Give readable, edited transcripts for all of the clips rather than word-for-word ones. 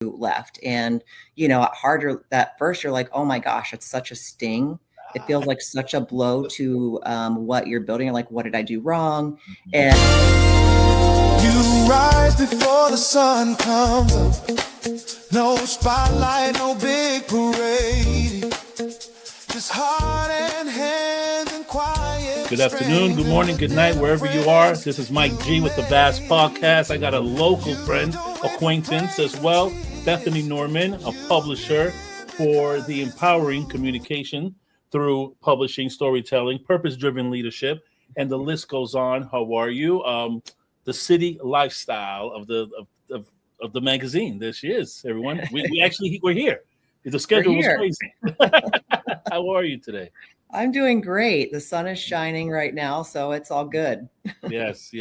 left. And, harder that first, you're like, oh my gosh, it's such a sting. It feels like such a blow to what you're building. You're like, what did I do wrong? And you rise before the sun comes up. No spotlight, no big parade. Just heart and hands and quiet. Good afternoon, good morning, good night, wherever you are. This is Mike G with the Bass Podcast. I got a local friend, acquaintance as well, Bethany Norman, a publisher for the empowering communication through publishing, storytelling, purpose-driven leadership, and the list goes on. How are you? The city lifestyle of the magazine. There she is, everyone. We're here. The schedule was crazy. How are you today? I'm doing great. The sun is shining right now, so it's all good. Yes.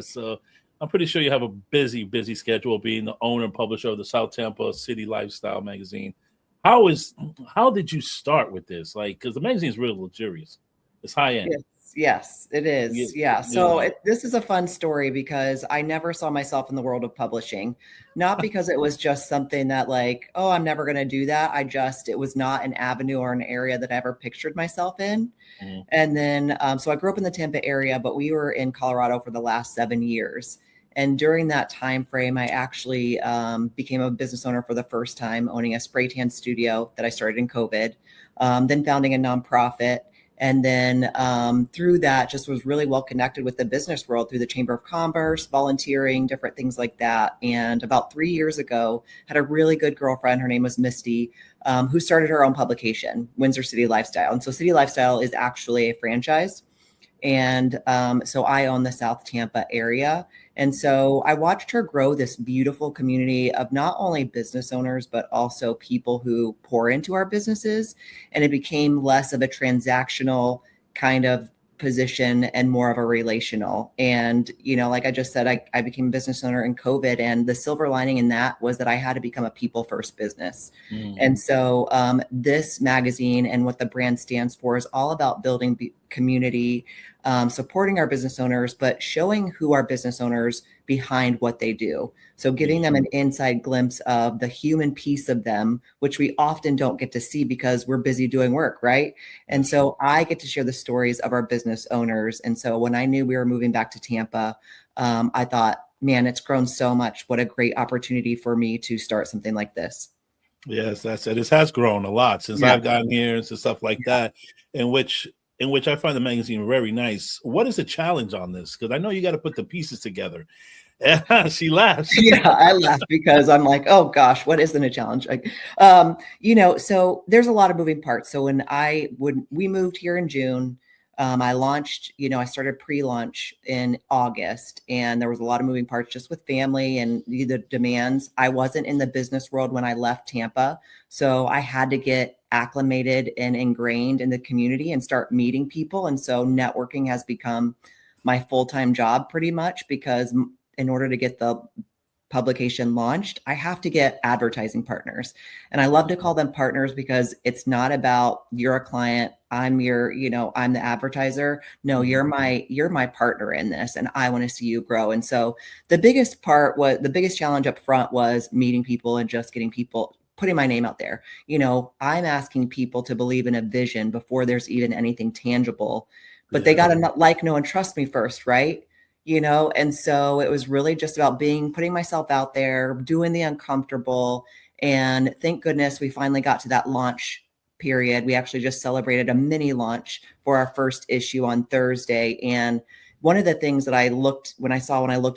So I'm pretty sure you have a busy schedule being the owner and publisher of the South Tampa City Lifestyle magazine. How did you start with this? Because the magazine is really luxurious. It's high end. Yes, it is. Yeah. So this is a fun story because I never saw myself in the world of publishing, not because it was just something that I'm never going to do that. It was not an avenue or an area that I ever pictured myself in. Mm-hmm. And then, so I grew up in the Tampa area, but we were in Colorado for the last 7 years. And during that time frame, I actually became a business owner for the first time, owning a spray tan studio that I started in COVID, then founding a nonprofit. And then through that, just was really well connected with the business world through the Chamber of Commerce, volunteering, different things like that. And about 3 years ago, had a really good girlfriend. Her name was Misty, who started her own publication, Windsor City Lifestyle. And so City Lifestyle is actually a franchise. And so I own the South Tampa area. And so I watched her grow this beautiful community of not only business owners, but also people who pour into our businesses. And it became less of a transactional kind of position and more of a relational. And, like I just said, I became a business owner in COVID. And the silver lining in that was that I had to become a people first business. Mm. And so this magazine and what the brand stands for is all about building community, supporting our business owners, but showing who are business owners behind what they do. So giving them an inside glimpse of the human piece of them, which we often don't get to see because we're busy doing work, right? And so I get to share the stories of our business owners. And so when I knew we were moving back to Tampa, I thought, man, it's grown so much. What a great opportunity for me to start something like this. Yes, that's it. It has grown a lot since I've gotten here and stuff like that, in which I find the magazine very nice. What is the challenge on this? Because I know you got to put the pieces together. She laughs. Yeah, I laugh because I'm like, oh gosh, what isn't a challenge? So there's a lot of moving parts. So when we moved here in June, I launched, I started pre-launch in August, and there was a lot of moving parts just with family and the demands. I wasn't in the business world when I left Tampa, so I had to get acclimated and ingrained in the community and start meeting people. And so networking has become my full-time job pretty much, because in order to get the publication launched, I have to get advertising partners. And I love to call them partners because it's not about you're a client, I'm I'm the advertiser. No, you're my partner in this, and I want to see you grow. And so the biggest challenge up front was meeting people and just getting people, putting my name out there. I'm asking people to believe in a vision before there's even anything tangible, but they got to know and trust me first, right? And so it was really just about putting myself out there, doing the uncomfortable. And thank goodness we finally got to that launch period. We actually just celebrated a mini launch for our first issue on Thursday. And one of the things that I looked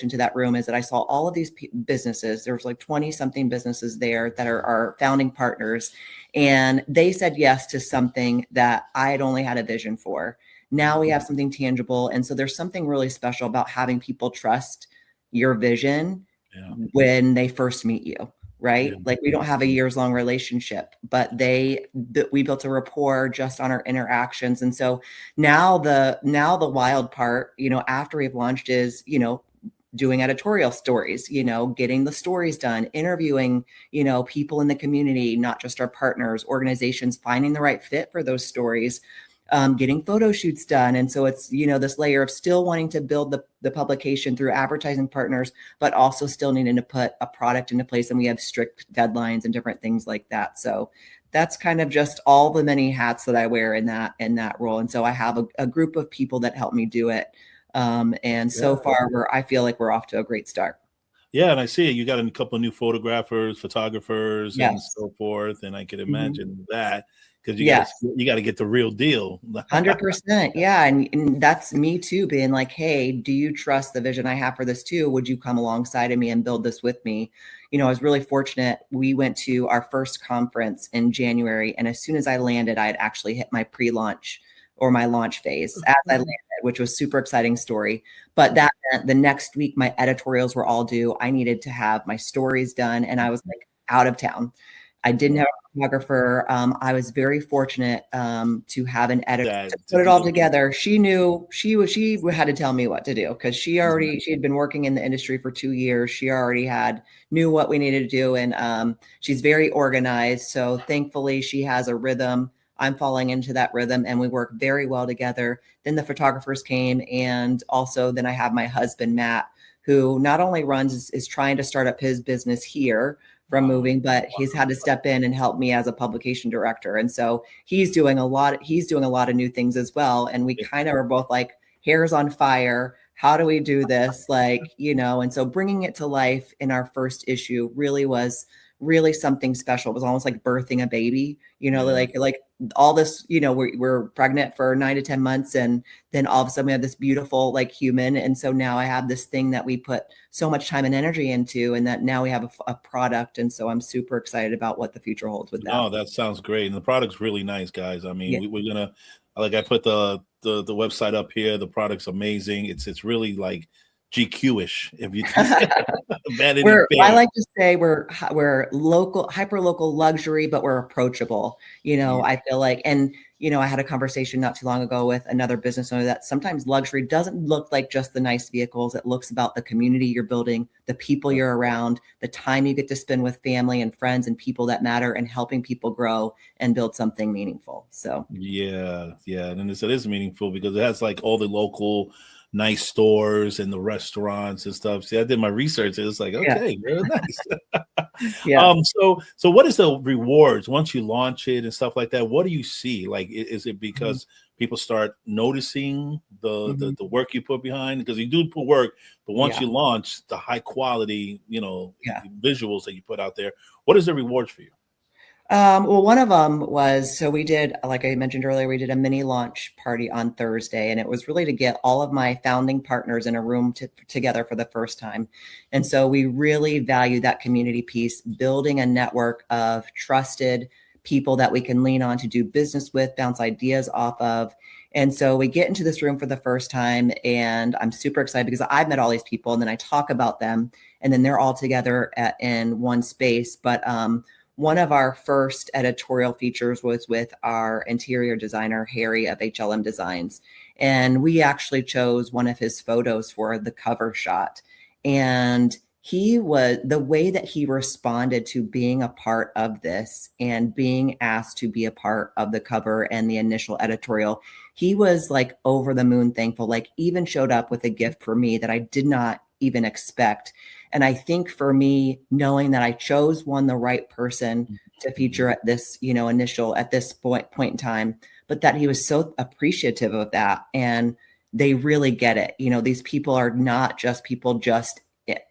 into that room is that I saw all of these businesses. There was 20 something businesses there that are our founding partners. And they said yes to something that I had only had a vision for. Now we have something tangible. And so there's something really special about having people trust your vision when they first meet you, right? Yeah. We don't have a years-long relationship, but we built a rapport just on our interactions. And so now the wild part, after we've launched is, doing editorial stories, getting the stories done, interviewing, people in the community, not just our partners, organizations, finding the right fit for those stories. getting photo shoots done. And so it's, this layer of still wanting to build the publication through advertising partners, but also still needing to put a product into place. And we have strict deadlines and different things like that. So that's kind of just all the many hats that I wear in that role. And so I have a group of people that help me do it. And so far I feel like we're off to a great start. Yeah, and I see it. You got a couple of new photographers, Yes. and so forth. And I can imagine that because Yes. you got to get the real deal. 100%. Yeah. And that's me too, being like, hey, do you trust the vision I have for this too? Would you come alongside of me and build this with me? I was really fortunate. We went to our first conference in January. And as soon as I landed, I had actually hit my pre-launch or my launch phase as I landed, which was super exciting story. But that meant the next week, my editorials were all due. I needed to have my stories done. And I was like out of town. I didn't have a photographer. I was very fortunate to have an editor to put it all together. She knew she had to tell me what to do because she had been working in the industry for 2 years. She already knew what we needed to do. And she's very organized. So thankfully she has a rhythm. I'm falling into that rhythm and we work very well together. Then the photographers came. And also then I have my husband, Matt, who not only is trying to start up his business here from moving, but he's had to step in and help me as a publication director. And so he's doing a lot of new things as well. And we kind of are both like hairs on fire. How do we do this? And so bringing it to life in our first issue was something special. It was almost like birthing a baby, like all this, we're pregnant for 9 to 10 months. And then all of a sudden we have this beautiful, human. And so now I have this thing that we put so much time and energy into, and that now we have a product. And so I'm super excited about what the future holds with that. Oh, that sounds great. And the product's really nice, guys. I mean, we're going to, I put the website up here. The product's amazing. It's really like GQ-ish, if you can. I like to say we're local, hyper local luxury, but we're approachable. I feel like, and I had a conversation not too long ago with another business owner that sometimes luxury doesn't look like just the nice vehicles. It looks about the community you're building, the people you're around, the time you get to spend with family and friends and people that matter, and helping people grow and build something meaningful. So yeah, and it is meaningful because it has all the local nice stores and the restaurants and stuff. See, I did my research. It's like, okay, very nice. So what is the rewards once you launch it and stuff like that? What do you see? Is it because people start noticing the work you put behind? Because you do put work, but once you launch, the high quality, visuals that you put out there, what is the rewards for you? Well, one of them was, so we did, like I mentioned earlier, we did a mini launch party on Thursday, and it was really to get all of my founding partners in a room together for the first time. And so we really value that community piece, building a network of trusted people that we can lean on to do business with, bounce ideas off of. And so we get into this room for the first time, and I'm super excited because I've met all these people, and then I talk about them, and then they're all together in one space. But one of our first editorial features was with our interior designer, Harry of HLM Designs. And we actually chose one of his photos for the cover shot. And the way that he responded to being a part of this and being asked to be a part of the cover and the initial editorial, he was over the moon thankful, even showed up with a gift for me that I did not even expect. And I think for me, knowing that I chose the right person to feature at this, at this point in time, but that he was so appreciative of that. And they really get it. These people are not just people just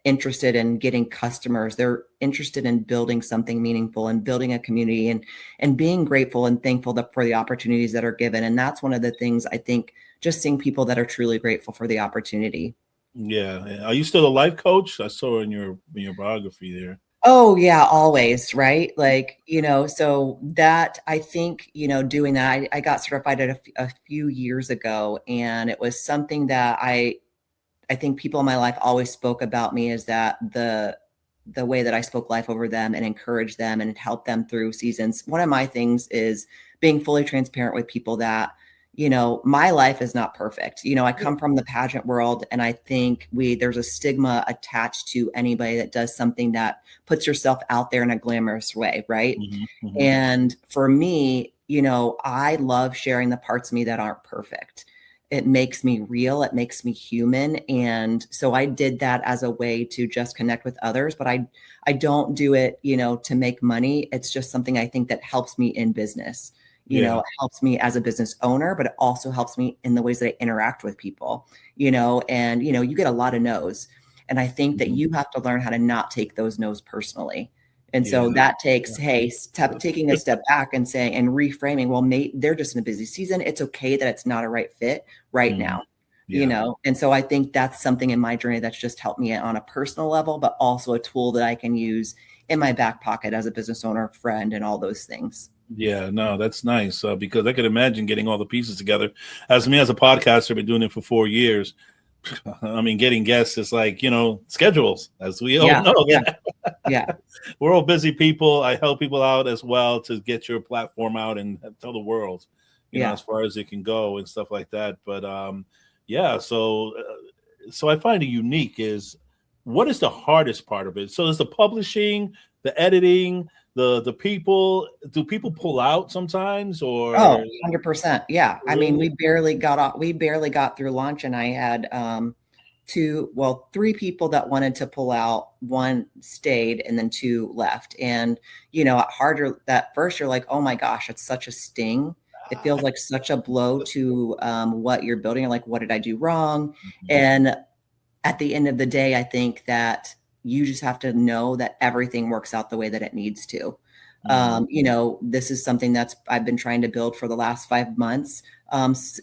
interested in getting customers. They're interested in building something meaningful and building a community and being grateful and thankful for the opportunities that are given. And that's one of the things I think, just seeing people that are truly grateful for the opportunity. Yeah. Are you still a life coach? I saw in your biography there. Oh yeah, always. Right. So that, I think, doing that, I got certified a few years ago, and it was something that I think people in my life always spoke about me, is that the way that I spoke life over them and encouraged them and helped them through seasons. One of my things is being fully transparent with people that, my life is not perfect. I come from the pageant world, and I think there's a stigma attached to anybody that does something that puts yourself out there in a glamorous way. Right. And for me, I love sharing the parts of me that aren't perfect. It makes me real. It makes me human. And so I did that as a way to just connect with others, but I don't do it, to make money. It's just something I think that helps me in business. Yeah. It helps me as a business owner, but it also helps me in the ways that I interact with people, and, you get a lot of no's. And I think that Mhm. you have to learn how to not take those no's personally. And so Yeah. that takes, hey, taking a step back and saying and reframing, well, mate, they're just in a busy season. It's okay that it's not a right fit right Mhm. now, Yeah. And so I think that's something in my journey that's just helped me on a personal level, but also a tool that I can use in my back pocket as a business owner, friend, and all those things. Yeah, no, that's nice because I could imagine getting all the pieces together. As me as a podcaster, been doing it for 4 years. I mean, getting guests is like, schedules, as we all Yeah. know. Yeah. Yeah. We're all busy people. I help people out as well to get your platform out and tell the world, Yeah. as far as it can go and stuff like that. But yeah, so I find it unique is what is the hardest part of it? So is the publishing, the editing, the people, do people pull out sometimes Oh, or 100%. Yeah. I mean, really? we barely got through launch, and I had three people that wanted to pull out, one stayed, and then two left. And, harder that first, you're like, oh my gosh, it's such a sting. It feels like such a blow to what you're building. You're like, what did I do wrong? And at the end of the day, I think that you just have to know that everything works out the way that it needs to. This is something that's I've been trying to build for the last 5 months.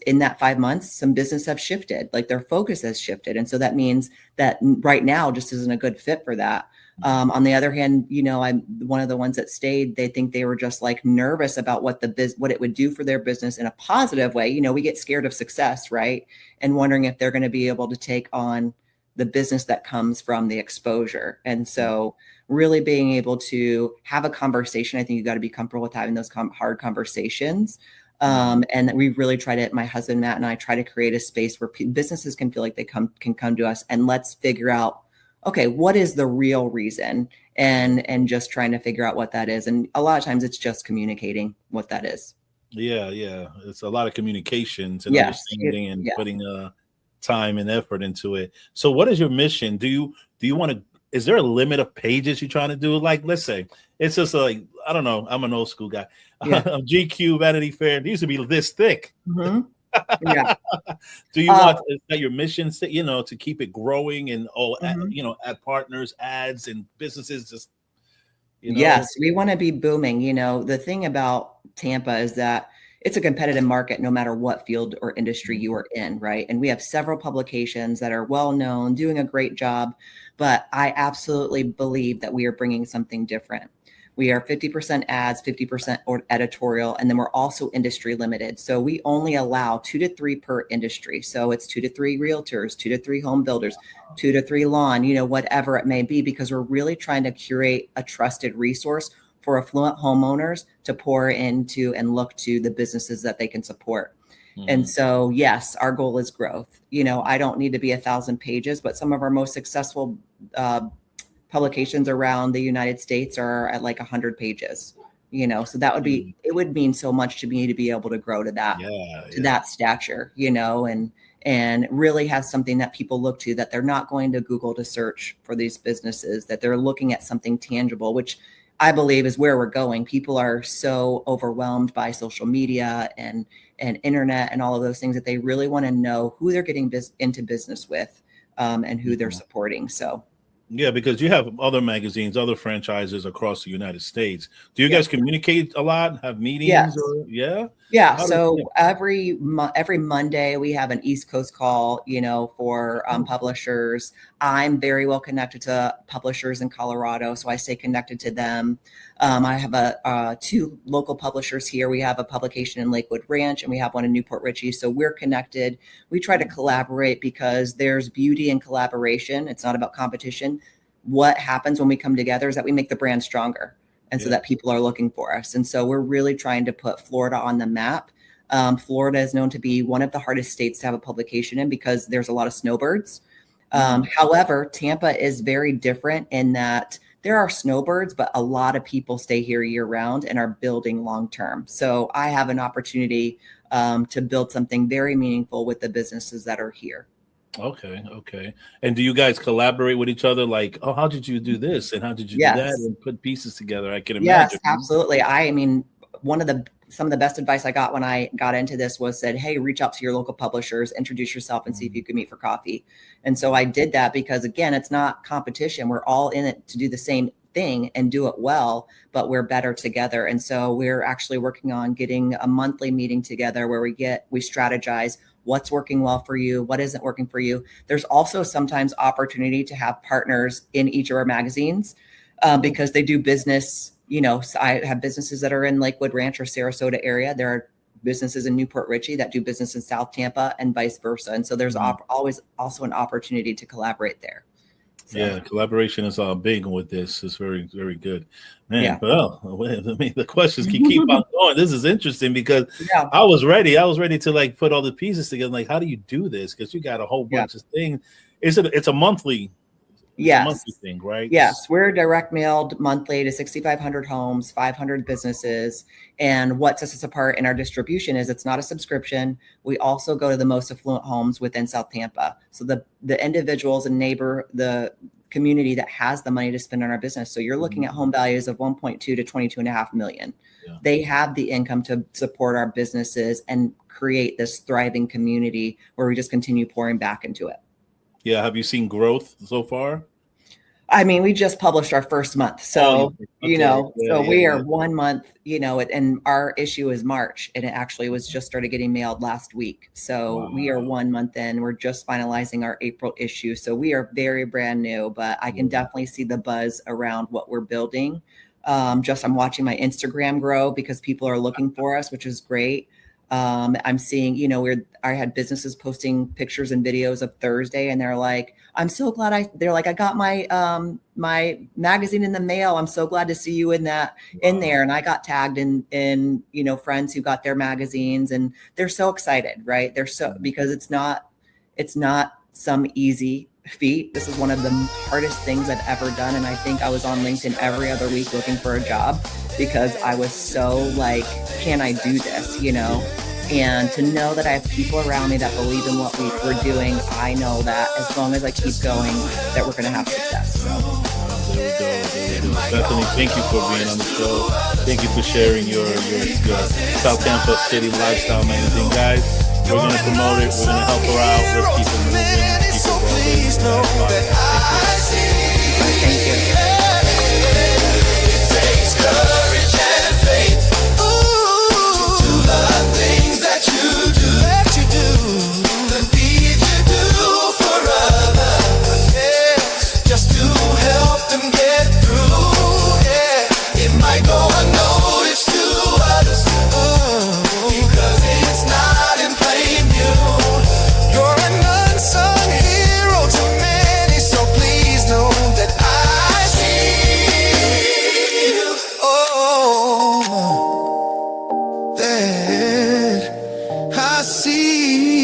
In that 5 months, some business have shifted, like their focus has shifted. And so that means that right now just isn't a good fit for that. On the other hand, I'm one of the ones that stayed. They think they were just like nervous about what what it would do for their business in a positive way. We get scared of success, right? And wondering if they're going to be able to take on the business that comes from the exposure. And so really being able to have a conversation, I think you got to be comfortable with having those hard conversations. And we really try to, my husband, Matt, and I try to create a space where businesses can feel like they can come to us, and let's figure out, okay, what is the real reason? And just trying to figure out what that is. And a lot of times it's just communicating what that is. Yeah, yeah. It's a lot of communications and Yes. understanding and Yeah. putting time and effort into it. So what is your mission? Do you want to, is there a limit of pages you're trying to do? Like, let's say it's just like, I don't know, I'm an old school guy. Yeah. GQ, Vanity Fair, these used to be this thick. Mhm. Yeah. Do you want, is that your mission, to keep it growing and Mhm. add partners, ads and businesses just, Yes, we want to be booming. The thing about Tampa is that it's a competitive market no matter what field or industry you are in, right? And we have several publications that are well known, doing a great job, but I absolutely believe that we are bringing something different. We are 50% ads, 50% editorial, and then we're also industry limited. So we only allow 2 to 3 per industry. So it's 2 to 3 realtors, 2 to 3 home builders, 2 to 3 lawn, whatever it may be, because we're really trying to curate a trusted resource for affluent homeowners to pour into and look to the businesses that they can support. And so, yes, our goal is growth. I don't need to be 1,000 pages, but some of our most successful publications around the United States are at like 100 pages. So that would be, it would mean so much to me to be able to grow to that, that stature, and really have something that people look to, that they're not going to Google to search for these businesses, that they're looking at something tangible, which I believe is where we're going. People are so overwhelmed by social media and internet and all of those things that they really want to know who they're getting into business with, and who they're supporting. So Yeah, because you have other magazines, other franchises across the United States. Do you yeah. guys communicate a lot? Have meetings? Yes. Or yeah? Yeah. How does So every Monday we have an East Coast call, for publishers. I'm very well connected to publishers in Colorado, so I stay connected to them. I have 2 local publishers here. We have a publication in Lakewood Ranch, and we have one in Newport Richey. So we're connected. We try to collaborate because there's beauty in collaboration. It's not about competition. What happens when we come together is that we make the brand stronger. And so that people are looking for us. And so we're really trying to put Florida on the map. Florida is known to be one of the hardest states to have a publication in because there's a lot of snowbirds. However, Tampa is very different in that there are snowbirds, but a lot of people stay here year round and are building long term. So I have an opportunity to build something very meaningful with the businesses that are here. Okay. And do you guys collaborate with each other? Like, oh, how did you do this? And how did you do that? Yes. And put pieces together. I can Yes, imagine. absolutely. I mean, some of the best advice I got when I got into this was said, hey, reach out to your local publishers, introduce yourself and see if you can meet for coffee. And so I did that because, again, it's not competition. We're all in it to do the same thing and do it well, but we're better together. And so we're actually working on getting a monthly meeting together where we strategize what's working well for you, what isn't working for you. There's also sometimes opportunity to have partners in each of our magazines because they do business. So I have businesses that are in Lakewood Ranch or Sarasota area. There are businesses in Newport Richey that do business in South Tampa and vice versa. And so there's always also an opportunity to collaborate there. So. Yeah, collaboration is big with this. It's very, very good, man. Yeah. But the questions can keep on going. This is interesting because Yeah. I was ready to put all the pieces together. Like, how do you do this? Because you got a whole bunch of things. It's a monthly. Yes. A monthly thing, right? Yes, we're direct mailed monthly to 6,500 homes, 500 businesses. And what sets us apart in our distribution is it's not a subscription. We also go to the most affluent homes within South Tampa. So the individuals and the community that has the money to spend on our business. So you're looking at home values of 1.2 to 22.5 million. Yeah. They have the income to support our businesses and create this thriving community where we just continue pouring back into it. Yeah. Have you seen growth so far? I mean, we just published our first month. So, we are 1 month, and our issue is March, and it actually was just started getting mailed last week. So we are 1 month in. We're just finalizing our April issue. So we are very brand new, but I can definitely see the buzz around what we're building. I'm watching my Instagram grow because people are looking for us, which is great. I'm seeing, I had businesses posting pictures and videos of Thursday, and they're like, I'm so glad I got my, my magazine in the mail. I'm so glad to see you in there. And I got tagged in, friends who got their magazines, and they're so excited, right? Because it's not some easy feat. This is one of the hardest things I've ever done. And I think I was on LinkedIn every other week looking for a job because I was so like, can I do this, And to know that I have people around me that believe in what we're doing, I know that as long as I keep going, that we're going to have success. So. There we go. Bethany, thank you for being on the show. Thank you for sharing your South Tampa City lifestyle magazine, guys. We're going to promote it. We're going to help her out. Let's keep it moving. Keep it rolling. Thank you. It takes courage and faith to do the things that you do. The deeds you do for others, just to help them get through. It might go unnoticed to others because it's not in plain view. You're an unsung hero to many, so please know that I see you. Oh, that I see